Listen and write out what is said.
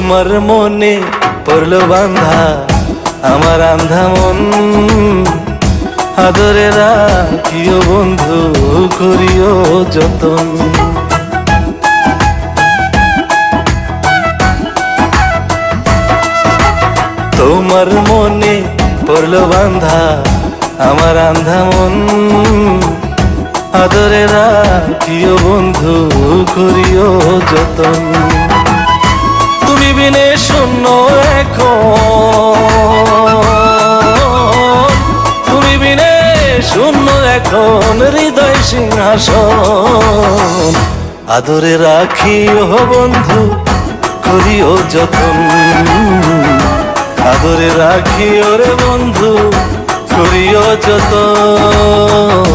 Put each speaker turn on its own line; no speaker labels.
তোমার মনে পড়লো বান্ধা আমার আন্ধা মন, আদরে রাখিও বন্ধু করিও যতন। তোমার মনে পড়লো বান্ধা আমার আন্ধা মন, আদরে রাখিও বন্ধু করিও যতন। তুমি বিনে শূন্য এখন, তুমি বিনে শূন্য এখন হৃদয় সিংহাসন, আদরে রাখিও বন্ধু করিও যতন, আদরে রাখিও রে বন্ধু করিও যতন।